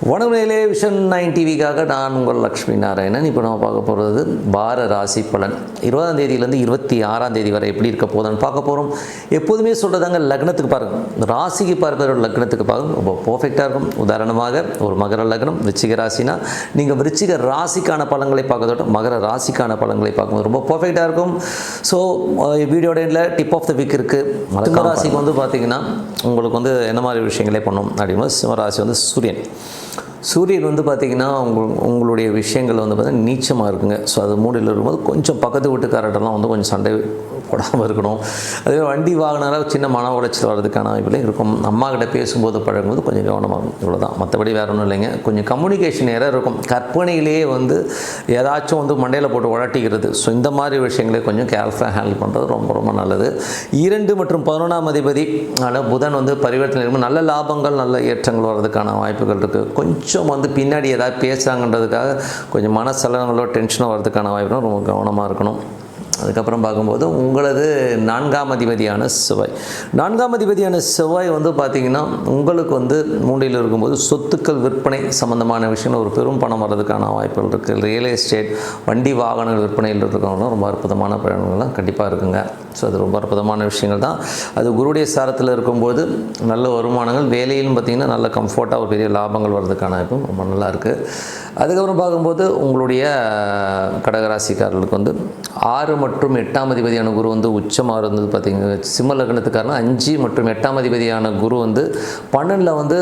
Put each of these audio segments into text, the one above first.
வணக்கங்களே, vision 9 டிவிக்காக நான் உங்கள் லக்ஷ்மி நாராயணன். இப்போ நம்ம பார்க்க போகிறது வார ராசி பலன் 20ஆம் தேதியிலேருந்து 26ஆம் தேதி வரை எப்படி இருக்க போதுன்னு பார்க்க போகிறோம். எப்போதுமே சொல்கிறதாங்க, லக்னத்துக்கு பாருங்கள், ராசிக்கு பார்க்குற லக்னத்துக்கு பாருங்கள், ரொம்ப பர்ஃபெக்டாக இருக்கும். உதாரணமாக ஒரு மகர லக்னம் விருச்சிக ராசினா நீங்கள் விருச்சிக ராசிக்கான பலன்களை பார்க்கறதோட மகர ராசிக்கான பலன்களை பார்க்கும்போது ரொம்ப பர்ஃபெக்டாக இருக்கும். ஸோ வீடியோட எண்டில் டிப் ஆஃப் த வீக் இருக்குது. சிம்ம ராசிக்கு வந்து பார்த்திங்கன்னா உங்களுக்கு வந்து என்ன மாதிரி விஷயங்களே பண்ணும் அப்படின்னா, சிம்மராசி வந்து சூரியன் வந்து பார்த்திங்கன்னா உங்களுடைய விஷயங்கள் வந்து பார்த்திங்கன்னா நீச்சமாக இருக்குங்க. ஸோ அது மூடியில் இருக்கும்போது கொஞ்சம் பக்கத்து வீட்டுக்காரர்கிட்டலாம் வந்து கொஞ்சம் சண்டை போடாமல் இருக்கணும். அதே வண்டி வாங்கினால சின்ன மன உளைச்சல் வர்றதுக்கான வாய்ப்புகளும் இருக்கும். அம்மா கிட்ட பேசும்போது பழகும்போது கொஞ்சம் கவனமாக இருக்கும். இவ்வளோதான், மற்றபடி வேறு ஒன்றும் இல்லைங்க. கொஞ்சம் கம்யூனிகேஷன் எரர் இருக்கும். கற்பனையிலேயே வந்து ஏதாச்சும் வந்து மண்டையில் போட்டு உழட்டிக்கிறது. ஸோ இந்த மாதிரி விஷயங்களே கொஞ்சம் கேர்ஃபுல்லாக ஹேண்டில் பண்ணுறது ரொம்ப ரொம்ப நல்லது. 2 மற்றும் 11ஆம் அதிபதி ஆனால் புதன் வந்து பரிவர்த்தனை இருக்கும். நல்ல லாபங்கள் நல்ல ஏற்றங்கள் வர்றதுக்கான வாய்ப்புகள் இருக்குது. கொஞ்சம் வந்து பின்னாடி ஏதாவது பேசுகிறாங்கன்றதுக்காக கொஞ்சம் மனசலனங்களோ டென்ஷனோ வர்றதுக்கான வாய்ப்புகளும் ரொம்ப கவனமாக இருக்கணும். அதுக்கப்புறம் பார்க்கும்போது உங்களது 4ஆம் அதிபதியான செவ்வாய் வந்து பார்த்திங்கன்னா உங்களுக்கு வந்து மூன்றில் இருக்கும்போது சொத்துக்கள் விற்பனை சம்மந்தமான விஷயங்கள் ஒரு பெரும் பணம் வர்றதுக்கான வாய்ப்புகள் இருக்குது. ரியல் எஸ்டேட் வண்டி வாகனங்கள் விற்பனையில் இருக்கிறவங்களும் ரொம்ப அற்புதமான பலன்கள்லாம் கண்டிப்பாக இருக்குங்க. ஸோ அது ரொம்ப அற்புதமான விஷயங்கள் தான். அது குருடைய சாரத்தில் இருக்கும்போது நல்ல வருமானங்கள், வேலையிலும் பார்த்திங்கன்னா நல்ல கம்ஃபர்ட்டாக ஒரு பெரிய லாபங்கள் வர்றதுக்கான வாய்ப்பும் ரொம்ப நல்லா இருக்குது. அதுக்கப்புறம் பார்க்கும்போது உங்களுடைய கடகராசிக்காரர்களுக்கு வந்து 6 மற்றும் 8ஆம் அதிபதியான குரு வந்து உச்சமாக இருந்தது. பார்த்திங்கன்னா சிம்ம லக்னத்துக்காரனா 5 மற்றும் 8ஆம் அதிபதியான குரு வந்து 12 வந்து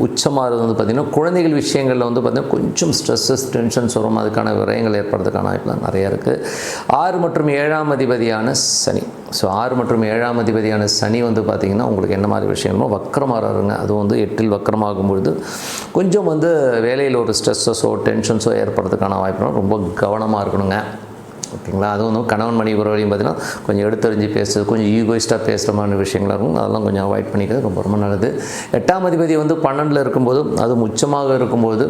உச்சமாக இருந்தது. பார்த்திங்கன்னா குழந்தைகள் விஷயங்களில் வந்து பார்த்திங்கன்னா கொஞ்சம் ஸ்ட்ரெஸ்ஸஸ் டென்ஷன்ஸ் வரும். அதுக்கான விரயங்கள் ஏற்படுறதுக்கான வாய்ப்புலாம் நிறையா இருக்குது. 6 மற்றும் 7ஆம் அதிபதியான சனி. ஸோ 6 மற்றும் 7ஆம் அதிபதியான சனி வந்து பார்த்திங்கன்னா உங்களுக்கு என்ன மாதிரி விஷயங்களோ வக்கரமாகறாருங்க. அதுவும் வந்து 8இல் வக்கரமாகும்பொழுது கொஞ்சம் வந்து வேலையில் ஒரு ஸ்ட்ரெஸ்ஸஸோ டென்ஷன்ஸோ ஏற்படுறதுக்கான வாய்ப்புலாம் ரொம்ப கவனமாக இருக்கணுங்க. ஓகேங்களா? அதுவும் வந்து கணவன் மனைவி உறவுலையும் பார்த்திங்கன்னா கொஞ்சம் எடுத்தறிஞ்சு பேசுறது, கொஞ்சம் ஈகோயிஸ்ட்டாக பேசுகிற மாதிரி விஷயங்களாக இருக்கும். அதெல்லாம் கொஞ்சம் அவாய்ட் பண்ணிக்கிறது ரொம்ப ரொம்ப நல்லது. 8ஆம் அதிபதி வந்து 12 இருக்கும்போது அதுவும் உச்சமாக இருக்கும்போது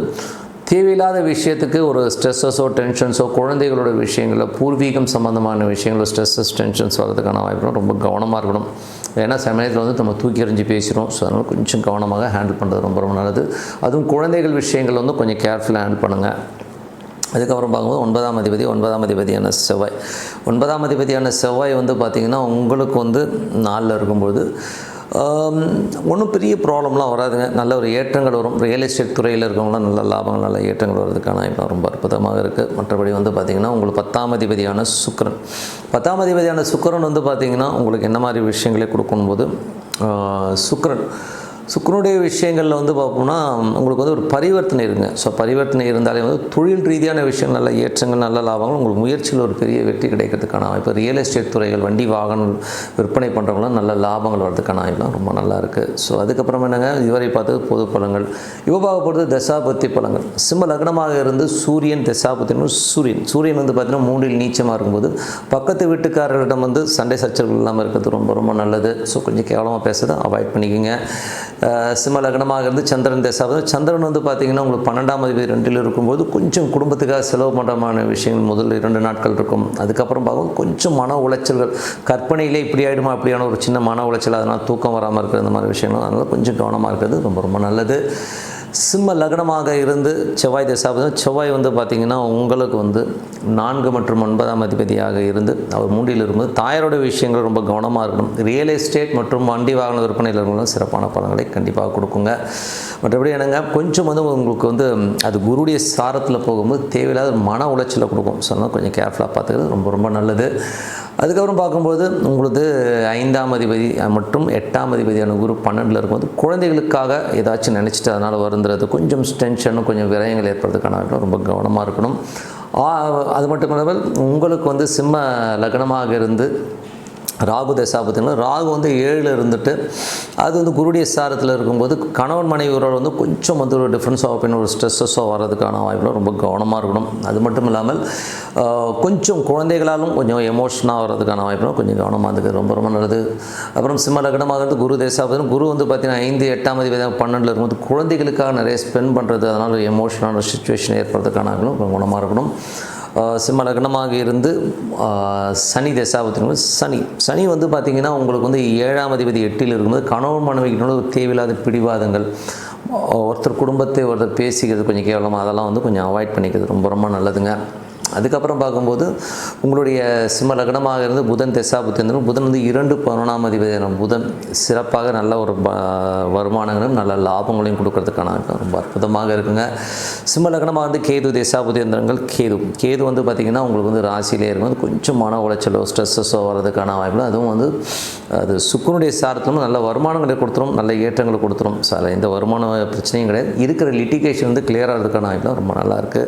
தேவையில்லாத விஷயத்துக்கு ஒரு ஸ்ட்ரெஸ்ஸஸோ டென்ஷன்ஸோ குழந்தைகளோட விஷயங்களில் பூர்வீகம் சம்மந்தமான விஷயங்களோ ஸ்ட்ரெஸ்ஸஸ் டென்ஷன்ஸ் வர்றதுக்கான வாய்ப்புலாம் ரொம்ப கவனமாக இருக்கணும். ஏன்னா சமயத்தில் வந்து நம்ம தூக்கி எறிஞ்சு பேசுகிறோம். ஸோ அதனால் கொஞ்சம் கவனமாக ஹேண்டில் பண்ணுறது ரொம்ப ரொம்ப நல்லது. அதுவும் குழந்தைகள் விஷயங்கள் வந்து கொஞ்சம் கேர்ஃபுல்லாக ஹேண்டில் பண்ணுங்கள். அதுக்கப்புறம் பார்க்கும்போது 9ஆம் அதிபதியான செவ்வாய் வந்து பார்த்திங்கன்னா உங்களுக்கு வந்து 4 இருக்கும்போது ஒன்றும் பெரிய ப்ராப்ளம்லாம் வராதுங்க. நல்ல ஒரு ஏற்றங்கள் வரும். ரியல் எஸ்டேட் துறையில் இருக்கவங்களாம் நல்ல லாபங்கள் நல்ல ஏற்றங்கள் வர்றதுக்கான இப்போ ரொம்ப அற்புதமாக இருக்குது. மற்றபடி வந்து பார்த்திங்கன்னா உங்களுக்கு 10ஆம் அதிபதியான சுக்கிரன் வந்து பார்த்திங்கன்னா உங்களுக்கு என்ன மாதிரி விஷயங்களே கொடுக்கும்போது சுக்கிரனுடைய விஷயங்களில் வந்து பார்ப்போம்னா உங்களுக்கு வந்து ஒரு பரிவர்த்தனை இருக்குங்க. ஸோ பரிவர்த்தனை இருந்தாலே வந்து தொழில் ரீதியான விஷயம் நல்ல ஏற்றங்கள் நல்ல லாபங்கள் உங்களுக்கு முயற்சியில் ஒரு பெரிய வெற்றி கிடைக்கிறதுக்கான வாய்ப்பு. ரியல் எஸ்டேட் துறைகள் வண்டி வாகனம் விற்பனை பண்ணுறவங்களாம் நல்ல லாபங்கள் வர்றதுக்கான வாய்ப்புலாம் ரொம்ப நல்லா இருக்குது. ஸோ அதுக்கப்புறம் என்னங்க, இதுவரை பார்த்தது பொது பலன்கள். இப்போ பார்க்க போகிறது தசாபத்தி பலன்கள். சிம்ம லக்னமாக இருந்து சூரியன் தசாபத்தினும் சூரியன் வந்து பார்த்திங்கன்னா 3இல் நீச்சமாக இருக்கும்போது பக்கத்து வீட்டுக்காரர்களிடம் வந்து சண்டை சச்சரவுகள் இல்லாமல் இருக்கிறது ரொம்ப ரொம்ப நல்லது. ஸோ கொஞ்சம் கேவலமாக பேசுகிறத அவாய்ட் பண்ணிக்கோங்க. சிம்ம லக்னமாக இருந்து சந்திரன் சந்திரன் வந்து பார்த்திங்கன்னா உங்களுக்கு 12ஆம் அதிபதி 2இல் இருக்கும்போது கொஞ்சம் குடும்பத்துக்காக செலவு பண்ணுறமான விஷயங்கள் முதல் 2 நாட்கள் இருக்கும். அதுக்கப்புறம் பார்க்கும்போது கொஞ்சம் மன உளைச்சல்கள், கற்பனையிலே இப்படி ஆகிடுமா அப்படியான ஒரு சின்ன மன உளைச்சல், அதனால் தூக்கம் வராமல் இருக்கிற இந்த மாதிரி விஷயங்கள், அதனால் கொஞ்சம் கவனமாக இருக்கிறது ரொம்ப ரொம்ப நல்லது. சிம்ம லக்னமாக இருந்து செவ்வாய் வந்து பார்த்திங்கன்னா உங்களுக்கு வந்து 4 மற்றும் 9ஆம் அதிபதியாக இருந்து அவர் 3இல் இருக்கும்போது தாயாரோட விஷயங்கள் ரொம்ப கவனமாக இருக்கணும். ரியல் எஸ்டேட் மற்றும் வண்டி வாகன விற்பனையில் இருக்கிறவங்களும் சிறப்பான பலன்களை கண்டிப்பாக கொடுக்குங்க. மற்றபடி என்னங்க, கொஞ்சம் வந்து உங்களுக்கு வந்து அது குருடைய சாரத்தில் போகும்போது தேவையில்லாத மன உளைச்சலை கொடுக்கும். ஸோ அதனால் கொஞ்சம் கேர்ஃபுல்லாக பார்த்துக்கிறது ரொம்ப ரொம்ப நல்லது. அதுக்கப்புறம் பார்க்கும்போது உங்களுக்கு 5ஆம் அதிபதி மற்றும் 8ஆம் அதிபதியான குரு 12இல் இருக்கும்போது குழந்தைகளுக்காக ஏதாச்சும் நினச்சிட்டு அதனால் வருந்துறது, கொஞ்சம் டென்ஷனும் கொஞ்சம் விரயங்கள் ஏற்படுறதுக்கான ரொம்ப கவனமாக இருக்கணும். அது மட்டும் இல்லாமல் உங்களுக்கு வந்து சிம்ம லக்னமாக இருந்து ராகு தசாபத்தினா ராகு வந்து 7 இருந்துட்டு அது வந்து குருடைய சாரத்தில் இருக்கும்போது கணவன் மனைவி உறவு வந்து கொஞ்சம் வந்து ஒரு டிஃப்ரென்ஸ் ஆகும், ஒரு ஸ்ட்ரெஸ்ஸோ வர்றதுக்கான வாய்ப்புலாம் ரொம்ப கவனமாக இருக்கணும். அது மட்டும் இல்லாமல் கொஞ்சம் குழந்தைகளாலும் கொஞ்சம் எமோஷனாக வர்றதுக்கான வாய்ப்புலாம் கொஞ்சம் கவனமாக இருக்குது ரொம்ப ரொம்ப நல்லது. அப்புறம் சிம்ம லக்னமாக இருந்து குரு தசாபத்தினா குரு வந்து பார்த்திங்கன்னா 5 8ஆம் அதிபதி 12இல் இருக்கும்போது குழந்தைகளுக்காக நிறைய ஸ்பெண்ட் பண்ணுறது, அதனால் ஒரு எமோஷனான சுச்சுவேஷன் ஏற்படுறதுக்கான கவனமாக இருக்கணும். சிம்ம லக்னமாக இருந்து சனி தசாபத்தின் சனி வந்து பார்த்திங்கன்னா உங்களுக்கு வந்து 7ஆம் அதிபதி 8இல் இருக்கும்போது கணவன் மனைவிக்கு தேவையில்லாத பிடிவாதங்கள், ஒருத்தர் குடும்பத்தை ஒருத்தர் பேசிக்கிறது கொஞ்சம் கேவலமாக, அதெல்லாம் வந்து கொஞ்சம் அவாய்ட் பண்ணிக்கிறது ரொம்ப ரொம்ப நல்லதுங்க. அதுக்கப்புறம் பார்க்கும்போது உங்களுடைய சிம்ம லக்னமாக இருந்து புதன் தசாபுத்தி இருந்தும் புதன் வந்து 2 அதிபதியான புதன் சிறப்பாக நல்ல ஒரு வருமானங்களும் நல்ல லாபங்களையும் கொடுக்கறதுக்கான ரொம்ப அற்புதமாக இருக்குங்க. சிம்ம லக்னமாக வந்து கேது தசாபுத்தி எந்திரங்கள் கேது வந்து பார்த்திங்கன்னா உங்களுக்கு வந்து ராசியிலே இருக்கும், கொஞ்சம் மன உளைச்சலோ ஸ்ட்ரெஸ்ஸஸோ வர்றதுக்கான வாய்ப்பு. அதுவும் வந்து அது சுக்கிரனுடைய சாரத்திலும் நல்ல வருமானங்களை கொடுத்துரும், நல்ல ஏற்றங்களை கொடுத்துரும். ஸோ அதில் எந்த வருமான பிரச்சனையும் கிடையாது. இருக்கிற லிட்டிகேஷன் வந்து கிளியர் ஆகிறதுக்கான வாய்ப்புலாம் ரொம்ப நல்லாயிருக்கு.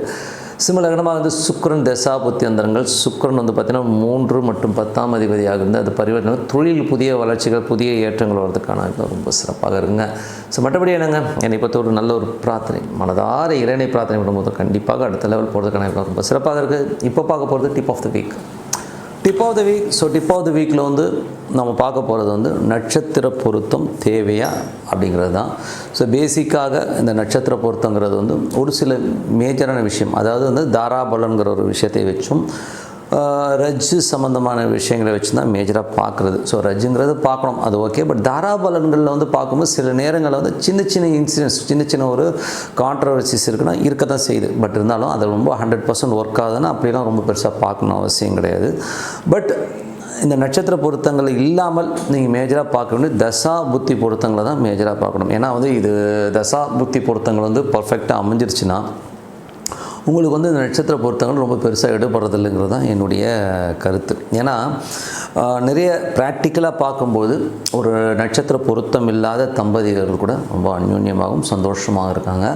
சிம்ம லக்னமாக வந்து சுக்கிரன் தசாபுத்தி அந்தரங்கள். சுக்கிரன் வந்து பார்த்திங்கன்னா 3 மற்றும் 10ஆம் அதிபதியாக இருந்து அது பரிவர்த்தனை தொழில் புதிய வளர்ச்சிகள் புதிய ஏற்றங்கள் வர்றதுக்கான ரொம்ப சிறப்பாக இருக்குங்க. ஸோ மற்றபடி என்னங்க, என்னை பொறுத்த ஒரு நல்ல ஒரு பிரார்த்தனை, மனதார இறைவனை பிரார்த்தனை பண்ணும்போது கண்டிப்பாக அடுத்த லெவல் போகிறதுக்கான ரொம்ப சிறப்பாக இருக்குது. இப்போ பார்க்க போகிறது tip of the week. So tip of the வீக்கில் வந்து நம்ம பார்க்க போகிறது வந்து நட்சத்திர பொருத்தம் தேவையா அப்படிங்கிறது தான். ஸோ பேசிக்காக இந்த நட்சத்திர பொருத்தங்கிறது வந்து ஒரு சில மேஜரான விஷயம், அதாவது வந்து தாராபலன்கிற ஒரு விஷயத்தை வச்சும் ரஜ்ஜு சம்மந்தமான விஷயங்களை வச்சு தான் மேஜராக பார்க்குறது. ஸோ ரஜ்ஜுங்கிறது பார்க்கணும், அது ஓகே. பட் தாராபலன்களில் வந்து பார்க்கும்போது சில நேரங்களில் வந்து சின்ன சின்ன இன்சிடென்ட்ஸ், சின்ன சின்ன ஒரு கான்ட்ரவர்சிஸ் இருக்குன்னா இருக்க தான் செய்யுது. பட் இருந்தாலும் அது ரொம்ப 100% ஒர்க் ஆகுதுன்னா அப்படிலாம் ரொம்ப பெருசாக பார்க்கணும் அவசியம் கிடையாது. பட் இந்த நட்சத்திர பொருத்தங்கள் இல்லாமல் நீங்கள் மேஜராக பார்க்க வேண்டிய தசா புத்தி பொருத்தங்களை தான் மேஜராக பார்க்கணும். ஏன்னா வந்து இது தசா புத்தி பொருத்தங்கள் வந்து பர்ஃபெக்டாக அமைஞ்சிருச்சுன்னா உங்களுக்கு வந்து இந்த நட்சத்திர பொருத்தங்கள் ரொம்ப பெருசாக எடுபடுறதில்லைங்கிறது தான் என்னுடைய கருத்து. ஏன்னா நிறைய ப்ராக்டிக்கலாக பார்க்கும்போது ஒரு நட்சத்திர பொருத்தம் இல்லாத தம்பதிகள் கூட ரொம்ப அந்யோன்யமாகவும் சந்தோஷமாக இருக்காங்க.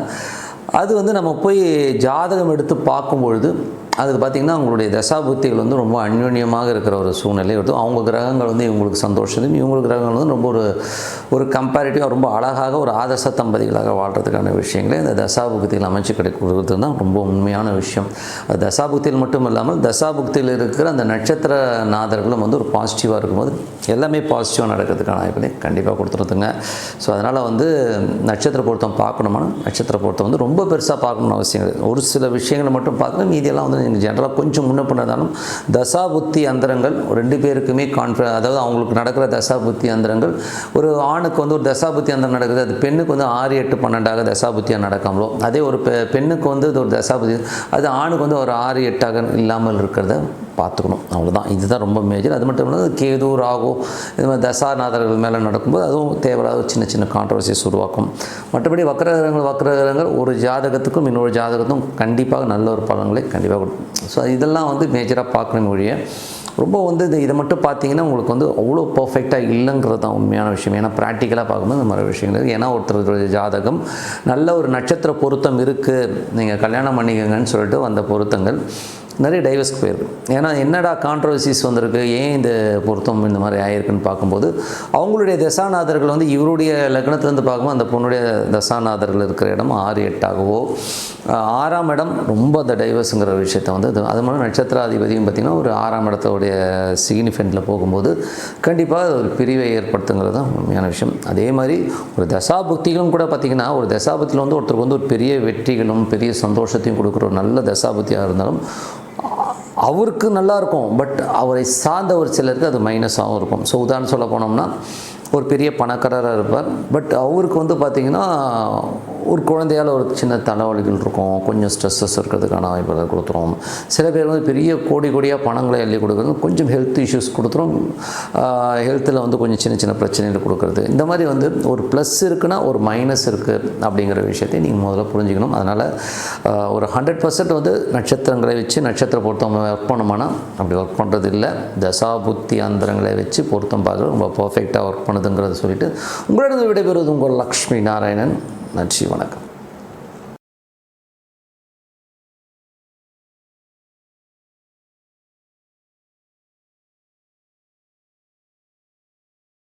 அது வந்து நம்ம போய் ஜாதகம் எடுத்து பார்க்கும்பொழுது அதுக்கு பார்த்திங்கன்னா அவங்களுடைய தசாபுத்திகள் வந்து ரொம்ப அந்யோன்யமாக இருக்கிற ஒரு சூழ்நிலை வருது. அவங்க கிரகங்கள் வந்து இவங்களுக்கு சந்தோஷத்தையும் இவங்க கிரகங்கள் வந்து ரொம்ப ஒரு கம்பேரிட்டிவாக ரொம்ப அழகாக ஒரு ஆதர்ச தம்பதிகளாக வாழ்கிறதுக்கான விஷயங்களை இந்த தசாபுக்தியில் அமைச்சு கொடுக்குறது தான் ரொம்ப உண்மையான விஷயம். அது தசாபுக்தியில் மட்டும் இல்லாமல் தசாபுக்தியில் இருக்கிற அந்த நட்சத்திர நாதர்களும் வந்து ஒரு பாசிட்டிவாக இருக்கும்போது எல்லாமே பாசிட்டிவாக நடக்கிறதுக்கான வாய்ப்புகளை கண்டிப்பாக கொடுத்துருதுங்க. ஸோ அதனால் வந்து நட்சத்திர பொருத்தம் பார்க்கணுமானா நட்சத்திர பொருத்தம் வந்து ரொம்ப பெருசாக பார்க்கணும்னு அவசியம் கிடையாது. ஒரு சில விஷயங்களை மட்டும் பார்க்கணும், மீதியெல்லாம் வந்து நீங்கள் ஜென்ரலாக கொஞ்சம் முன்ன பண்ணாலும் தசாபுத்தி அந்தரங்கள் 2 பேருக்குமே அதாவது அவங்களுக்கு நடக்கிற தசாபுத்தி அந்தரங்கள் ஒரு ஆணுக்கு வந்து ஒரு தசாபுத்தி அந்தரம் நடக்குது, அது பெண்ணுக்கு வந்து 6, 8, 12 தசாபுத்தியாக நடக்காமலோ, அதே ஒரு பெண்ணுக்கு வந்து ஒரு தசாபுத்தி அது ஆணுக்கு வந்து ஒரு 6, 8 இல்லாமல் இருக்கிறத பார்த்துக்கணும். அவ்வளோதான், இதுதான் ரொம்ப மேஜர். அது மட்டும் இல்லாமல் கேது ராகு இது மாதிரி தசாநாதர்கள் மேலே நடக்கும்போது அதுவும் தேவையில்லாத சின்ன சின்ன கான்ட்ரவர்சிஸ் உருவாக்கும். மற்றபடி வக்ரகிரகங்கள் ஒரு ஜாதகத்துக்கும் இன்னொரு ஜாதகத்துக்கும் கண்டிப்பாக நல்ல ஒரு பலன்களை கண்டிப்பாக கொடுக்கும். ஸோ இதெல்லாம் வந்து மேஜராக பார்க்கணும் மொழிய ரொம்ப வந்து இதை மட்டும் பார்த்தீங்கன்னா உங்களுக்கு வந்து அவ்வளோ பர்ஃபெக்டாக இல்லைங்கிறது தான் உண்மையான விஷயம். ஏன்னா ப்ராக்டிக்கலாக பார்க்கும்போது இந்த மாதிரி விஷயங்கள் இருக்குது. ஏன்னா ஒருத்தர் ஜாதகம் நல்ல ஒரு நட்சத்திர பொருத்தம் இருக்குது, நீங்கள் கல்யாணம் பண்ணிக்கங்கன்னு சொல்லிட்டு வந்த பொருத்தங்கள் நிறைய டைவர்ஸ்க்கு போயிருக்கு. ஏன்னா என்னடா கான்ட்ரவர்சிஸ் வந்திருக்கு, ஏன் இந்த பொருத்தம் இந்த மாதிரி ஆகிருக்குன்னு பார்க்கும்போது அவங்களுடைய தசாநாதர்கள் வந்து இவருடைய லக்னத்துலேருந்து பார்க்கும்போது அந்த பொண்ணுடைய தசாநாதர்கள் இருக்கிற இடம் 6, 8ஆகவோ 6ஆம் இடம் ரொம்ப அந்த டைவர்ஸுங்கிற விஷயத்தை வந்து அது மாதிரி நட்சத்திராதிபதியும் பார்த்திங்கன்னா ஒரு 6ஆம் இடத்தோடைய சிக்னிஃபிகண்ட்டில் போகும்போது கண்டிப்பாக ஒரு பிரிவை ஏற்படுத்துங்கிறது தான் உண்மையான விஷயம். அதே மாதிரி ஒரு தசாபுக்திகளும் கூட பார்த்திங்கன்னா ஒரு தசாபுக்தியில் வந்து ஒருத்தருக்கு வந்து ஒரு பெரிய வெற்றிகளும் பெரிய சந்தோஷத்தையும் கொடுக்குற ஒரு நல்ல தசாபுக்தியாக இருந்தாலும் அவருக்கு நல்லா இருக்கும், பட் அவரை சார்ந்த ஒரு சிலருக்கு அது மைனஸாகவும் இருக்கும். ஸோ உதாரணம் சொல்ல போனோம்னா ஒரு பெரிய பணக்காரராக இருப்பார், பட் அவருக்கு வந்து பார்த்திங்கன்னா ஒரு குழந்தையால் ஒரு சின்ன தலைவலிகள் இருக்கும், கொஞ்சம் ஸ்ட்ரெஸ்ஸஸ் இருக்கிறதுக்கான வாய்ப்புகளை கொடுத்துரும். சில பேர் வந்து பெரிய கோடியாக பணங்களை அள்ளி கொடுக்குறது கொஞ்சம் ஹெல்த் இஷ்யூஸ் கொடுத்துரும், ஹெல்த்தில் வந்து கொஞ்சம் சின்ன சின்ன பிரச்சனைகள் கொடுக்குறது. இந்த மாதிரி வந்து ஒரு ப்ளஸ் இருக்குன்னா ஒரு மைனஸ் இருக்குது அப்படிங்கிற விஷயத்தை நீங்கள் முதல்ல புரிஞ்சுக்கணும். அதனால் ஒரு 100% வந்து நட்சத்திரங்களை வச்சு நட்சத்திர பொருத்தம் ஒர்க் பண்ணோம்னா அப்படி ஒர்க் பண்ணுறது இல்லை. தசாபுத்தி அந்தரங்களை வச்சு பொருத்தம் பார்க்குறது ரொம்ப பர்ஃபெக்டாக ஒர்க் பண்ணுதுங்கிறத சொல்லிவிட்டு உங்களிடம் விடைபெறுவது உங்கள் லக்ஷ்மி நாராயணன். நன்றி, வணக்கம்.